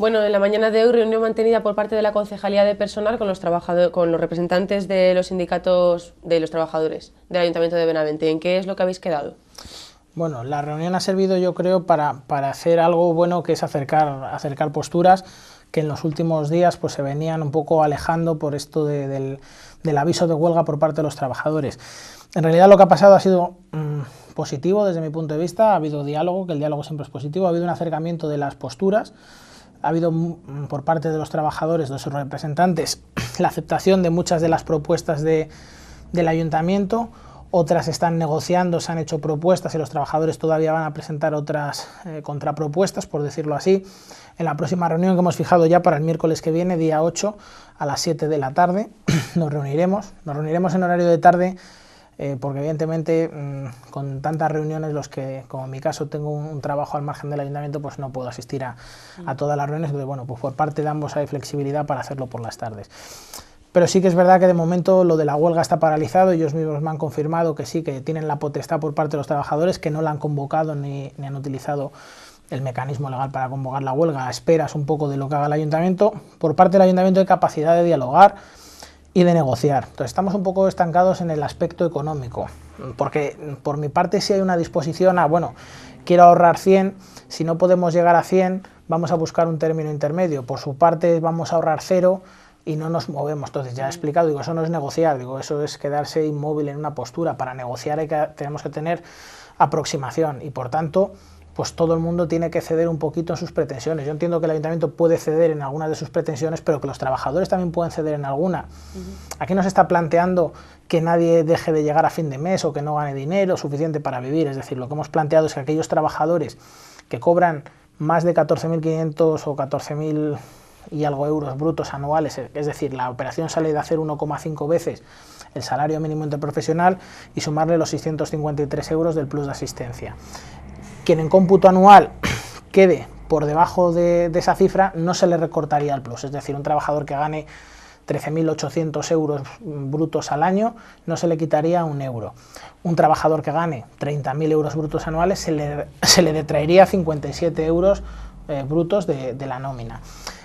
Bueno, en la mañana de hoy reunión mantenida por parte de la Concejalía de Personal con los representantes de los sindicatos de los trabajadores del Ayuntamiento de Benavente. ¿En qué es lo que habéis quedado? Bueno, la reunión ha servido, yo creo, para hacer algo bueno, que es acercar posturas que en los últimos días pues se venían un poco alejando por esto del aviso de huelga por parte de los trabajadores. En realidad lo que ha pasado ha sido positivo desde mi punto de vista. Ha habido diálogo, que el diálogo siempre es positivo, ha habido un acercamiento de las posturas, ha habido por parte de los trabajadores, de sus representantes, la aceptación de muchas de las propuestas del ayuntamiento. Otras están negociando, se han hecho propuestas y los trabajadores todavía van a presentar otras contrapropuestas, por decirlo así. En la próxima reunión, que hemos fijado ya para el miércoles que viene, día 8, a las 7 de la tarde, nos reuniremos en horario de tarde, porque evidentemente con tantas reuniones, los que, como en mi caso, tengo un trabajo al margen del ayuntamiento, pues no puedo asistir a todas las reuniones. Entonces, bueno, pues por parte de ambos hay flexibilidad para hacerlo por las tardes. Pero sí que es verdad que de momento lo de la huelga está paralizado. Ellos mismos me han confirmado que sí, que tienen la potestad por parte de los trabajadores, que no la han convocado ni han utilizado el mecanismo legal para convocar la huelga, a esperas un poco de lo que haga el ayuntamiento. Por parte del ayuntamiento hay capacidad de dialogar y de negociar. Entonces estamos un poco estancados en el aspecto económico, porque por mi parte sí hay una disposición a, bueno, quiero ahorrar 100, si no podemos llegar a 100, vamos a buscar un término intermedio. Por su parte vamos a ahorrar 0, y no nos movemos. Entonces ya he explicado, digo, eso no es negociar, digo, eso es quedarse inmóvil en una postura. Para negociar tenemos que tener aproximación y por tanto pues todo el mundo tiene que ceder un poquito en sus pretensiones. Yo entiendo que el ayuntamiento puede ceder en algunas de sus pretensiones, pero que los trabajadores también pueden ceder en alguna. Aquí no se está planteando que nadie deje de llegar a fin de mes o que no gane dinero suficiente para vivir, es decir, lo que hemos planteado es que aquellos trabajadores que cobran más de 14.500 o 14.000 y algo euros brutos anuales, es decir, la operación sale de hacer 1,5 veces el salario mínimo interprofesional y sumarle los 653 euros del plus de asistencia. Quien en cómputo anual quede por debajo de esa cifra no se le recortaría el plus, es decir, un trabajador que gane 13.800 euros brutos al año no se le quitaría un euro. Un trabajador que gane 30.000 euros brutos anuales se le detraería 57 euros brutos de la nómina.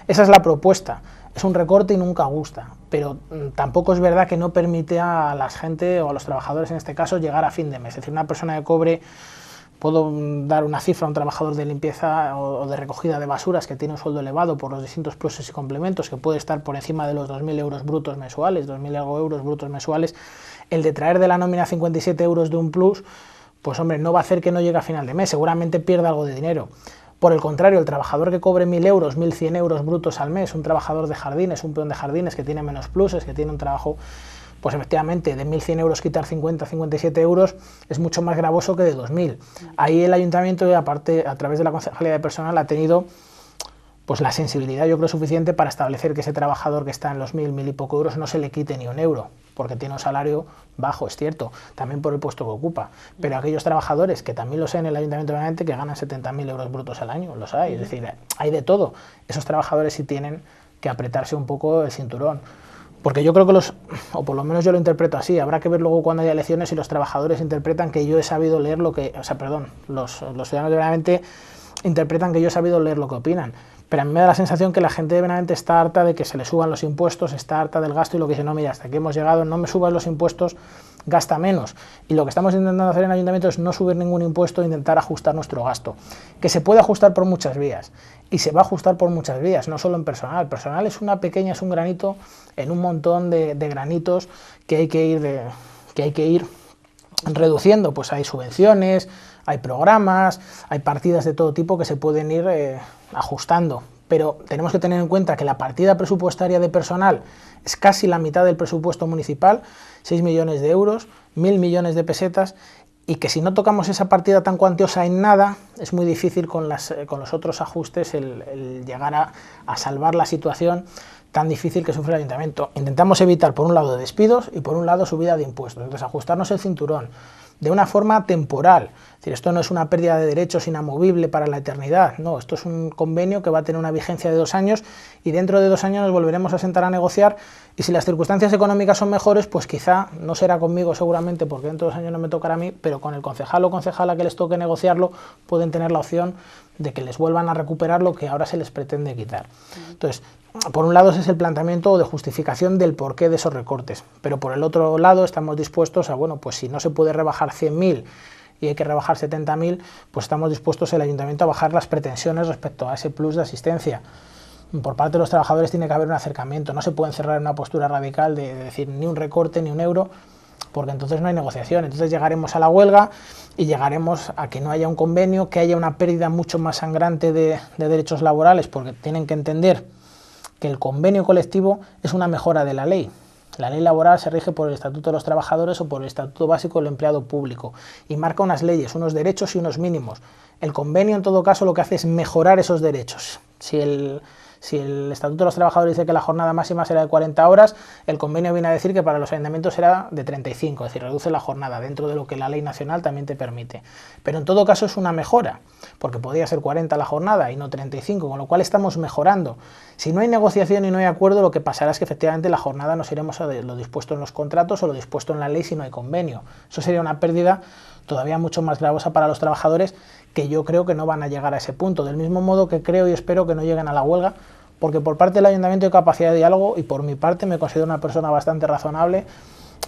Esa es la propuesta. Es un recorte y nunca gusta, pero tampoco es verdad que no permite a la gente o a los trabajadores en este caso llegar a fin de mes. Es decir, una persona que cobre, puedo dar una cifra, un trabajador de limpieza o de recogida de basuras que tiene un sueldo elevado por los distintos pluses y complementos, que puede estar por encima de los 2.000 euros brutos mensuales, 2.000 algo euros brutos mensuales, el de traer de la nómina 57 euros de un plus, pues hombre, no va a hacer que no llegue a final de mes, seguramente pierda algo de dinero. Por el contrario, el trabajador que cobre 1.000 euros, 1.100 euros brutos al mes, un trabajador de jardines, un peón de jardines que tiene menos pluses, que tiene un trabajo, pues efectivamente, de 1.100 euros quitar 50, 57 euros es mucho más gravoso que de 2.000. Ahí el ayuntamiento, aparte, a través de la Concejalía de Personal, ha tenido pues la sensibilidad, yo creo, suficiente para establecer que ese trabajador que está en los 1.000 y poco euros no se le quite ni un euro, porque tiene un salario bajo, es cierto, también por el puesto que ocupa, pero aquellos trabajadores, que también los hay en el Ayuntamiento de Benavente, que ganan 70.000 euros brutos al año, los hay, es decir, hay de todo. Esos trabajadores sí tienen que apretarse un poco el cinturón, porque yo creo que o por lo menos yo lo interpreto así, habrá que ver luego cuando haya elecciones si los trabajadores interpretan que yo he sabido leer lo que, los ciudadanos de Benavente interpretan que yo he sabido leer lo que opinan. Pero a mí me da la sensación que la gente de Benavente está harta de que se le suban los impuestos, está harta del gasto y lo que dice, no, mira, hasta aquí hemos llegado, no me subas los impuestos, gasta menos. Y lo que estamos intentando hacer en el ayuntamiento es no subir ningún impuesto e intentar ajustar nuestro gasto, que se puede ajustar por muchas vías, y se va a ajustar por muchas vías, no solo en personal. Personal es es un granito en un montón de granitos que hay que ir reduciendo. Pues hay subvenciones, hay programas, hay partidas de todo tipo que se pueden ir ajustando, pero tenemos que tener en cuenta que la partida presupuestaria de personal es casi la mitad del presupuesto municipal, 6 millones de euros, 1.000 millones de pesetas, y que si no tocamos esa partida tan cuantiosa en nada, es muy difícil con los otros ajustes el llegar a salvar la situación tan difícil que sufre el ayuntamiento. Intentamos evitar, por un lado, despidos y por un lado, subida de impuestos. Entonces, ajustarnos el cinturón de una forma temporal. Es decir, esto no es una pérdida de derechos inamovible para la eternidad, no, esto es un convenio que va a tener una vigencia de 2 años y dentro de 2 años nos volveremos a sentar a negociar, y si las circunstancias económicas son mejores, pues quizá no será conmigo seguramente, porque dentro de 2 años no me tocará a mí, pero con el concejal o concejala que les toque negociarlo pueden tener la opción de que les vuelvan a recuperar lo que ahora se les pretende quitar. Entonces, por un lado ese es el planteamiento de justificación del porqué de esos recortes, pero por el otro lado estamos dispuestos a, bueno, pues si no se puede rebajar 100.000 y hay que rebajar 70.000, pues estamos dispuestos el ayuntamiento a bajar las pretensiones respecto a ese plus de asistencia. Por parte de los trabajadores tiene que haber un acercamiento, no se puede encerrar en una postura radical de decir ni un recorte ni un euro, porque entonces no hay negociación, entonces llegaremos a la huelga y llegaremos a que no haya un convenio, que haya una pérdida mucho más sangrante de derechos laborales, porque tienen que entender que el convenio colectivo es una mejora de la ley. La ley laboral se rige por el Estatuto de los Trabajadores o por el Estatuto Básico del Empleado Público y marca unas leyes, unos derechos y unos mínimos. El convenio, en todo caso, lo que hace es mejorar esos derechos. Si el Estatuto de los Trabajadores dice que la jornada máxima será de 40 horas, el convenio viene a decir que para los ayuntamientos será de 35, es decir, reduce la jornada dentro de lo que la ley nacional también te permite. Pero en todo caso es una mejora, porque podría ser 40 la jornada y no 35, con lo cual estamos mejorando. Si no hay negociación y no hay acuerdo, lo que pasará es que efectivamente la jornada nos iremos a lo dispuesto en los contratos o lo dispuesto en la ley si no hay convenio. Eso sería una pérdida todavía mucho más gravosa para los trabajadores, que yo creo que no van a llegar a ese punto, del mismo modo que creo y espero que no lleguen a la huelga, porque por parte del ayuntamiento hay capacidad de diálogo y por mi parte me considero una persona bastante razonable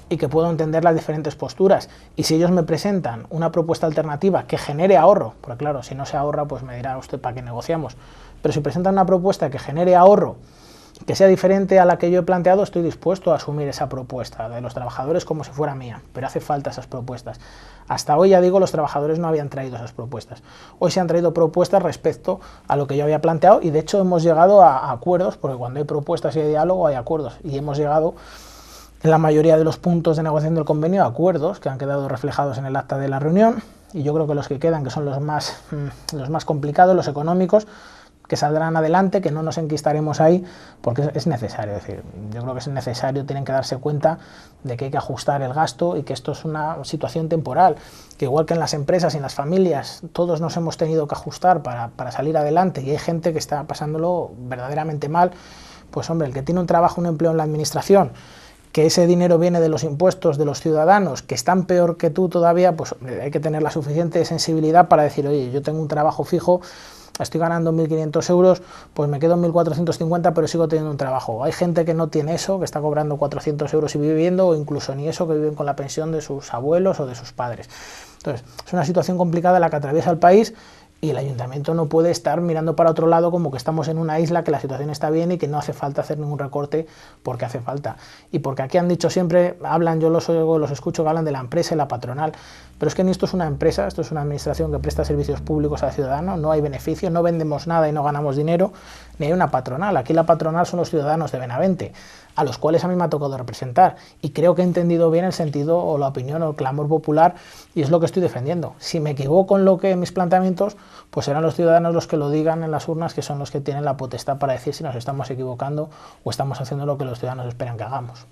y que puedo entender las diferentes posturas, y si ellos me presentan una propuesta alternativa que genere ahorro, porque claro, si no se ahorra pues me dirá usted para qué negociamos, pero si presentan una propuesta que genere ahorro, que sea diferente a la que yo he planteado, estoy dispuesto a asumir esa propuesta de los trabajadores como si fuera mía, pero hace falta esas propuestas. Hasta hoy, ya digo, los trabajadores no habían traído esas propuestas. Hoy se han traído propuestas respecto a lo que yo había planteado y de hecho hemos llegado a acuerdos, porque cuando hay propuestas y hay diálogo hay acuerdos, y hemos llegado en la mayoría de los puntos de negociación del convenio a acuerdos que han quedado reflejados en el acta de la reunión, y yo creo que los que quedan, que son los más complicados, los económicos, que saldrán adelante, que no nos enquistaremos ahí, porque es necesario. Es decir, yo creo que es necesario, tienen que darse cuenta de que hay que ajustar el gasto y que esto es una situación temporal, que igual que en las empresas y en las familias, todos nos hemos tenido que ajustar para salir adelante, y hay gente que está pasándolo verdaderamente mal, pues hombre, el que tiene un trabajo, un empleo en la administración, que ese dinero viene de los impuestos de los ciudadanos, que están peor que tú todavía, pues hay que tener la suficiente sensibilidad para decir, oye, yo tengo un trabajo fijo, estoy ganando 1.500 euros, pues me quedo en 1.450, pero sigo teniendo un trabajo. Hay gente que no tiene eso, que está cobrando 400 euros y viviendo, o incluso ni eso, que viven con la pensión de sus abuelos o de sus padres. Entonces, es una situación complicada la que atraviesa el país, y el ayuntamiento no puede estar mirando para otro lado como que estamos en una isla, que la situación está bien y que no hace falta hacer ningún recorte porque hace falta. Y porque aquí han dicho siempre, hablan, yo los oigo, los escucho que hablan de la empresa y la patronal, pero es que ni esto es una empresa, esto es una administración que presta servicios públicos al ciudadano, no hay beneficio, no vendemos nada y no ganamos dinero, ni hay una patronal. Aquí la patronal son los ciudadanos de Benavente, a los cuales a mí me ha tocado representar, y creo que he entendido bien el sentido o la opinión o el clamor popular, y es lo que estoy defendiendo. Si me equivoco en lo que mis planteamientos, pues serán los ciudadanos los que lo digan en las urnas, que son los que tienen la potestad para decir si nos estamos equivocando o estamos haciendo lo que los ciudadanos esperan que hagamos.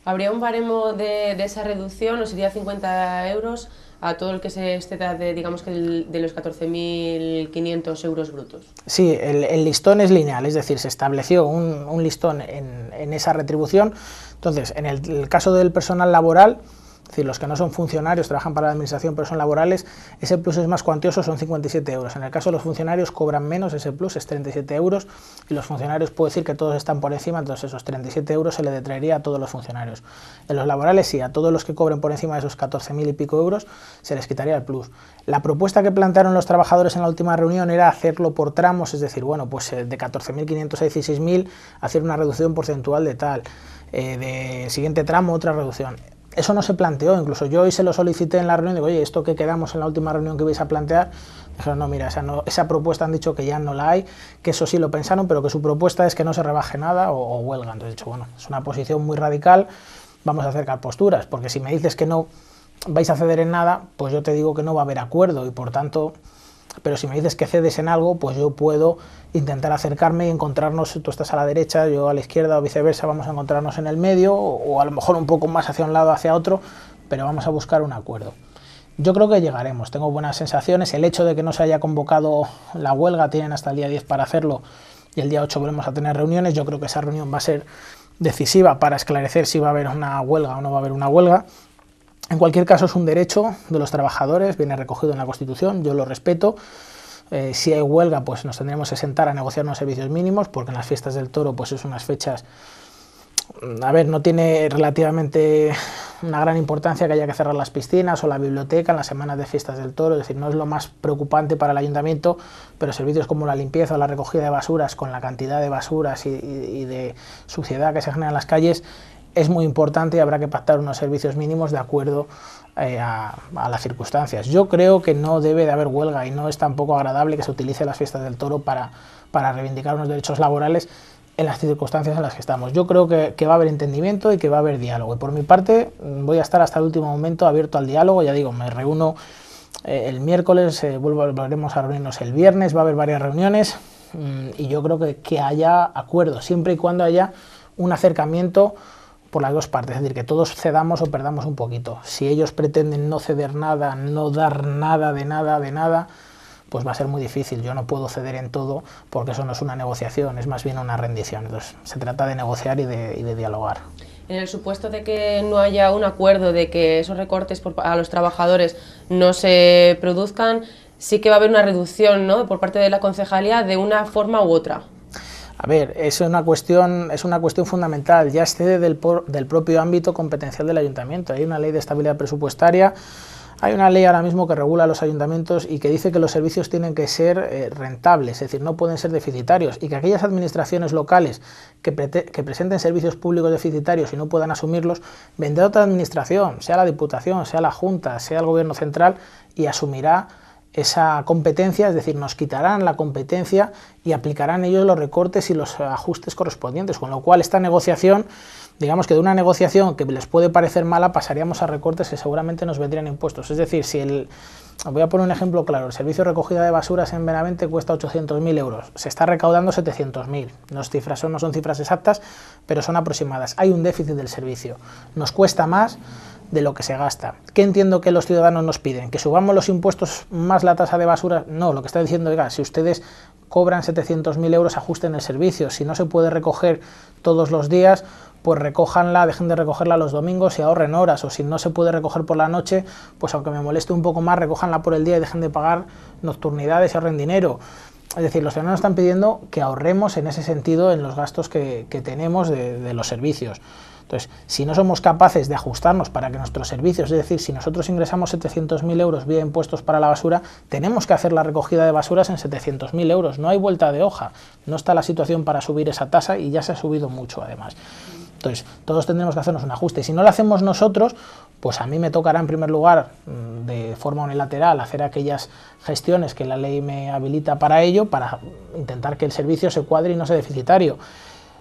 ¿Habría un baremo de esa reducción, o sería 50 euros a todo el que se exceda de, digamos, que de los 14.500 euros brutos? Sí, el listón es lineal, es decir, se estableció un listón en esa retribución. Entonces, en el caso del personal laboral, es decir, los que no son funcionarios, trabajan para la administración pero son laborales, ese plus es más cuantioso, son 57 euros. En el caso de los funcionarios cobran menos, ese plus es 37 euros, y los funcionarios puedo decir que todos están por encima, entonces esos 37 euros se le detraería a todos los funcionarios. En los laborales sí, a todos los que cobren por encima de esos 14.000 y pico euros se les quitaría el plus. La propuesta que plantearon los trabajadores en la última reunión era hacerlo por tramos, es decir, bueno, pues de 14.500 a 16.000 hacer una reducción porcentual de tal, de siguiente tramo otra reducción. Eso no se planteó, incluso yo hoy se lo solicité en la reunión, digo, oye, esto que quedamos en la última reunión que vais a plantear, dijeron, no, mira, esa propuesta han dicho que ya no la hay, que eso sí lo pensaron, pero que su propuesta es que no se rebaje nada o huelga. Entonces he dicho, bueno, es una posición muy radical, vamos a acercar posturas, porque si me dices que no vais a ceder en nada, pues yo te digo que no va a haber acuerdo, y por tanto, pero si me dices que cedes en algo, pues yo puedo intentar acercarme y encontrarnos, tú estás a la derecha, yo a la izquierda o viceversa, vamos a encontrarnos en el medio, o a lo mejor un poco más hacia un lado, hacia otro, pero vamos a buscar un acuerdo. Yo creo que llegaremos, tengo buenas sensaciones, el hecho de que no se haya convocado la huelga, tienen hasta el día 10 para hacerlo, y el día 8 volvemos a tener reuniones, yo creo que esa reunión va a ser decisiva para esclarecer si va a haber una huelga o no va a haber una huelga. En cualquier caso es un derecho de los trabajadores, viene recogido en la Constitución, yo lo respeto. Si hay huelga, pues nos tendremos que sentar a negociar unos servicios mínimos, porque en las fiestas del toro pues es unas fechas, a ver, no tiene relativamente una gran importancia que haya que cerrar las piscinas o la biblioteca en las semanas de fiestas del toro, es decir, no es lo más preocupante para el ayuntamiento, pero servicios como la limpieza o la recogida de basuras, con la cantidad de basuras y de suciedad que se genera en las calles, es muy importante y habrá que pactar unos servicios mínimos de acuerdo a las circunstancias. Yo creo que no debe de haber huelga y no es tampoco agradable que se utilice las fiestas del toro para reivindicar unos derechos laborales en las circunstancias en las que estamos. Yo creo que va a haber entendimiento y que va a haber diálogo. Y por mi parte voy a estar hasta el último momento abierto al diálogo. Ya digo, me reúno el miércoles, volveremos a reunirnos el viernes, va a haber varias reuniones y yo creo que haya acuerdo, siempre y cuando haya un acercamiento por las dos partes, es decir, que todos cedamos o perdamos un poquito. Si ellos pretenden no ceder nada, no dar nada de nada, pues va a ser muy difícil. Yo no puedo ceder en todo porque eso no es una negociación, es más bien una rendición. Entonces se trata de negociar y de dialogar. En el supuesto de que no haya un acuerdo, de que esos recortes a los trabajadores no se produzcan, sí que va a haber una reducción, ¿no?, por parte de la concejalía de una forma u otra. A ver, es una cuestión fundamental, ya excede del propio ámbito competencial del ayuntamiento. Hay una ley de estabilidad presupuestaria, hay una ley ahora mismo que regula a los ayuntamientos y que dice que los servicios tienen que ser rentables, es decir, no pueden ser deficitarios, y que aquellas administraciones locales que presenten servicios públicos deficitarios y no puedan asumirlos, vendrá otra administración, sea la Diputación, sea la Junta, sea el Gobierno central, y asumirá esa competencia, es decir, nos quitarán la competencia y aplicarán ellos los recortes y los ajustes correspondientes, con lo cual esta negociación, digamos que de una negociación que les puede parecer mala, pasaríamos a recortes que seguramente nos vendrían impuestos. Es decir, voy a poner un ejemplo claro, el servicio de recogida de basuras en Benavente cuesta 800.000 euros, se está recaudando 700.000, no son cifras exactas, pero son aproximadas. Hay un déficit del servicio, nos cuesta más de lo que se gasta. ¿Qué entiendo que los ciudadanos nos piden? ¿Que subamos los impuestos más la tasa de basura? No, lo que está diciendo, oiga, si ustedes cobran 700.000 euros, ajusten el servicio. Si no se puede recoger todos los días, pues recójanla, dejen de recogerla los domingos y ahorren horas. O si no se puede recoger por la noche, pues aunque me moleste un poco más, recójanla por el día y dejen de pagar nocturnidades y ahorren dinero. Es decir, los ciudadanos están pidiendo que ahorremos en ese sentido en los gastos que tenemos de los servicios. Entonces, si no somos capaces de ajustarnos para que nuestros servicios, es decir, si nosotros ingresamos 700.000 euros vía impuestos para la basura, tenemos que hacer la recogida de basuras en 700.000 euros. No hay vuelta de hoja. No está la situación para subir esa tasa y ya se ha subido mucho, además. Entonces, todos tendremos que hacernos un ajuste. Si no lo hacemos nosotros, pues a mí me tocará en primer lugar, de forma unilateral, hacer aquellas gestiones que la ley me habilita para ello, para intentar que el servicio se cuadre y no sea deficitario.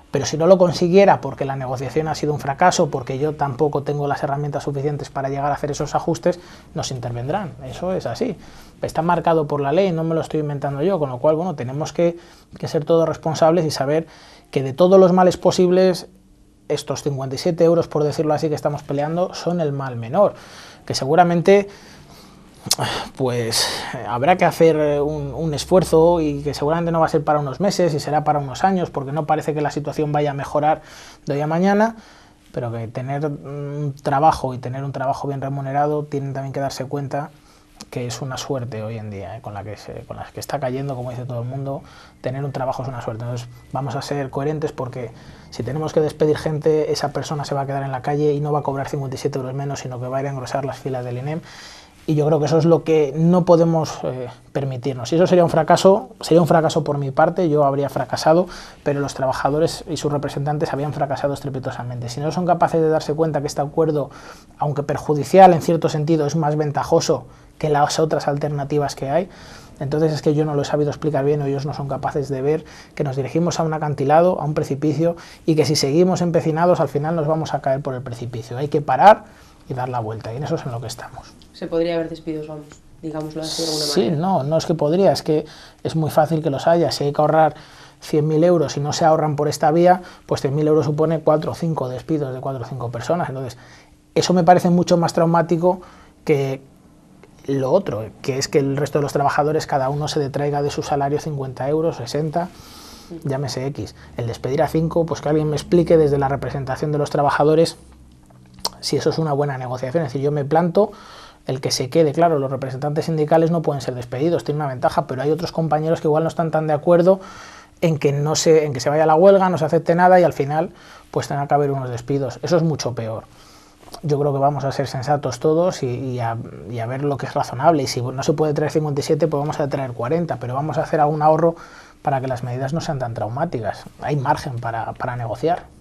Pero si no lo consiguiera porque la negociación ha sido un fracaso, porque yo tampoco tengo las herramientas suficientes para llegar a hacer esos ajustes, nos intervendrán. Eso es así. Está marcado por la ley, no me lo estoy inventando yo, con lo cual, bueno, tenemos que ser todos responsables y saber que de todos los males posibles, estos 57 euros, por decirlo así, que estamos peleando, son el mal menor, que seguramente pues habrá que hacer un esfuerzo y que seguramente no va a ser para unos meses y será para unos años, porque no parece que la situación vaya a mejorar de hoy a mañana, pero que tener un trabajo y tener un trabajo bien remunerado tienen también que darse cuenta que es una suerte hoy en día, con la que está cayendo, como dice todo el mundo. Tener un trabajo es una suerte. Entonces vamos a ser coherentes, porque si tenemos que despedir gente, esa persona se va a quedar en la calle y no va a cobrar 57 euros menos, sino que va a ir a engrosar las filas del INEM. Y yo creo que eso es lo que no podemos permitirnos. Y eso sería un fracaso por mi parte, yo habría fracasado, pero los trabajadores y sus representantes habían fracasado estrepitosamente. Si no son capaces de darse cuenta que este acuerdo, aunque perjudicial en cierto sentido, es más ventajoso que las otras alternativas que hay, entonces es que yo no lo he sabido explicar bien, o ellos no son capaces de ver que nos dirigimos a un acantilado, a un precipicio, y que si seguimos empecinados al final nos vamos a caer por el precipicio. Hay que parar y dar la vuelta, y en eso es en lo que estamos. Se podría haber despidos, vamos, digámoslo así de alguna manera. Sí, no es que podría, es que es muy fácil que los haya. Si hay que ahorrar 100.000 euros y no se ahorran por esta vía, pues 100.000 euros supone 4 o 5 despidos de 4 o 5 personas. Entonces, eso me parece mucho más traumático que lo otro, que es que el resto de los trabajadores, cada uno se detraiga de su salario 50 euros, 60, llámese X. El despedir a 5, pues que alguien me explique desde la representación de los trabajadores si eso es una buena negociación. Es decir, yo me planto el que se quede. Claro, los representantes sindicales no pueden ser despedidos, tienen una ventaja, pero hay otros compañeros que igual no están tan de acuerdo en que se vaya a la huelga, no se acepte nada y al final pues tenga que haber unos despidos. Eso es mucho peor. Yo creo que vamos a ser sensatos todos y a ver lo que es razonable, y si no se puede traer 57, pues vamos a traer 40, pero vamos a hacer algún ahorro para que las medidas no sean tan traumáticas. Hay margen para negociar.